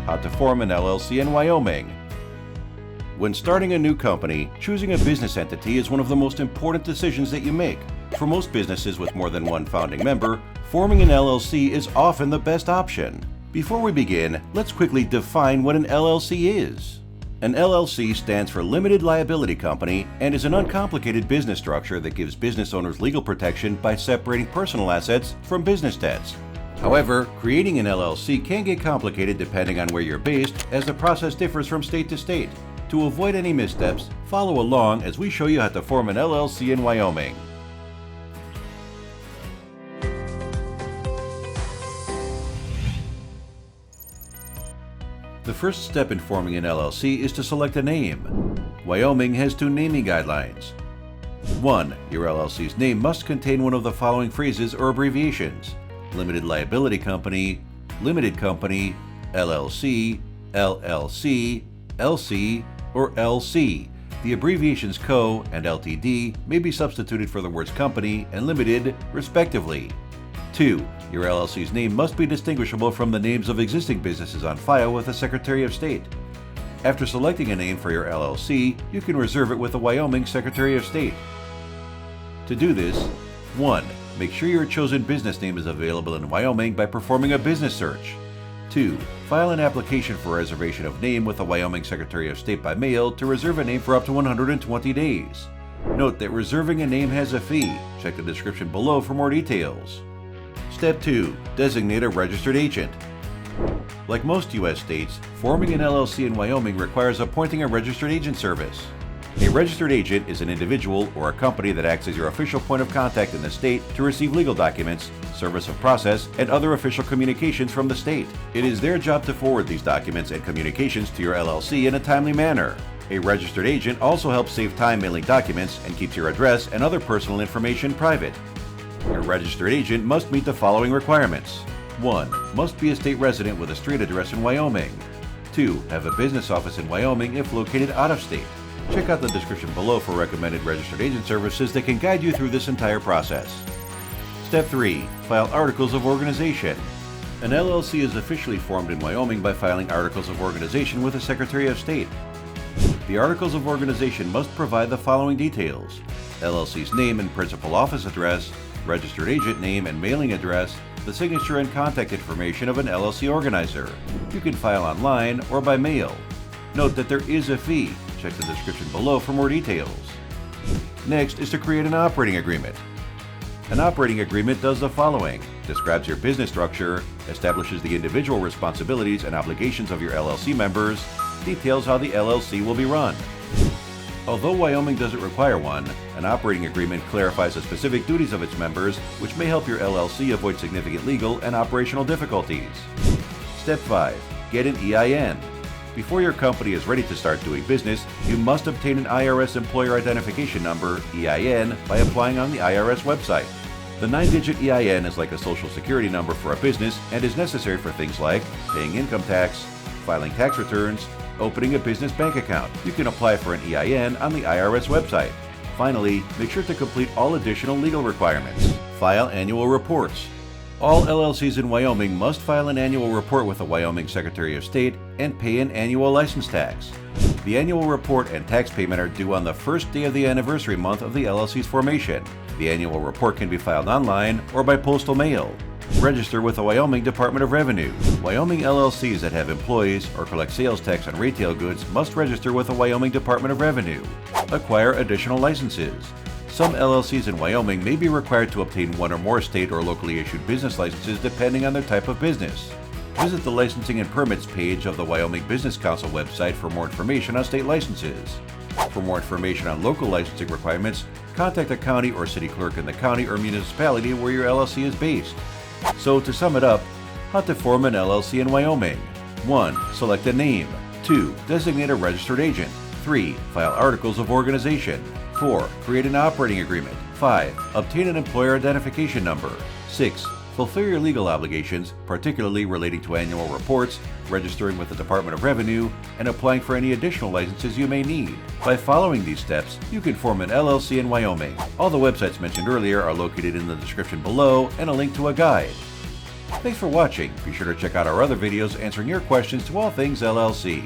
How to form an LLC in Wyoming. When starting a new company, choosing a business entity is one of the most important decisions that you make. For most businesses with more than one founding member, forming an LLC is often the best option. Before we begin, let's quickly define what an LLC is. An LLC stands for Limited Liability Company and is an uncomplicated business structure that gives business owners legal protection by separating personal assets from business debts. However, creating an LLC can get complicated depending on where you're based, as the process differs from state to state. To avoid any missteps, follow along as we show you how to form an LLC in Wyoming. The first step in forming an LLC is to select a name. Wyoming has two naming guidelines. 1. Your LLC's name must contain one of the following phrases or abbreviations: Limited Liability Company, Limited Company, LLC, LLC, LC, or LC. The abbreviations Co. and Ltd. may be substituted for the words Company and Limited, respectively. 2. Your LLC's name must be distinguishable from the names of existing businesses on file with the Secretary of State. After selecting a name for your LLC, you can reserve it with the Wyoming Secretary of State. To do this, 1. Make sure your chosen business name is available in Wyoming by performing a business search. 2. File an application for Reservation of Name with the Wyoming Secretary of State by mail to reserve a name for up to 120 days. Note that reserving a name has a fee. Check the description below for more details. Step 2. Designate a registered agent. Like most U.S. states, forming an LLC in Wyoming requires appointing a registered agent service. A registered agent is an individual or a company that acts as your official point of contact in the state to receive legal documents, service of process, and other official communications from the state. It is their job to forward these documents and communications to your LLC in a timely manner. A registered agent also helps save time mailing documents and keeps your address and other personal information private. Your registered agent must meet the following requirements. 1. Must be a state resident with a street address in Wyoming. 2. Have a business office in Wyoming if located out of state. Check out the description below for recommended registered agent services that can guide you through this entire process. Step 3. File Articles of Organization. An LLC is officially formed in Wyoming by filing Articles of Organization with the Secretary of State. The Articles of Organization must provide the following details: LLC's name and principal office address, registered agent name and mailing address, the signature and contact information of an LLC organizer. You can file online or by mail. Note that there is a fee. Check the description below for more details. Next is to create an operating agreement. An operating agreement does the following: describes your business structure, establishes the individual responsibilities and obligations of your LLC members, details how the LLC will be run. Although Wyoming doesn't require one, an operating agreement clarifies the specific duties of its members, which may help your LLC avoid significant legal and operational difficulties. Step 5. Get an EIN. Before your company is ready to start doing business, you must obtain an IRS Employer Identification Number, EIN, by applying on the IRS website. The 9-digit EIN is like a social security number for a business and is necessary for things like paying income tax, filing tax returns, opening a business bank account. You can apply for an EIN on the IRS website. Finally, make sure to complete all additional legal requirements. File annual reports. All LLCs in Wyoming must file an annual report with the Wyoming Secretary of State and pay an annual license tax. The annual report and tax payment are due on the first day of the anniversary month of the LLC's formation. The annual report can be filed online or by postal mail. Register with the Wyoming Department of Revenue. Wyoming LLCs that have employees or collect sales tax on retail goods must register with the Wyoming Department of Revenue. Acquire additional licenses. Some LLCs in Wyoming may be required to obtain one or more state or locally issued business licenses depending on their type of business. Visit the Licensing and Permits page of the Wyoming Business Council website for more information on state licenses. For more information on local licensing requirements, contact a county or city clerk in the county or municipality where your LLC is based. So to sum it up, how to form an LLC in Wyoming. 1. Select a name. 2. Designate a registered agent. 3. File Articles of Organization. 4. Create an operating agreement. 5. Obtain an Employer Identification Number. 6. Fulfill your legal obligations, particularly relating to annual reports, registering with the Department of Revenue, and applying for any additional licenses you may need. By following these steps, you can form an LLC in Wyoming. All the websites mentioned earlier are located in the description below and a link to a guide. Thanks for watching. Be sure to check out our other videos answering your questions to all things LLC.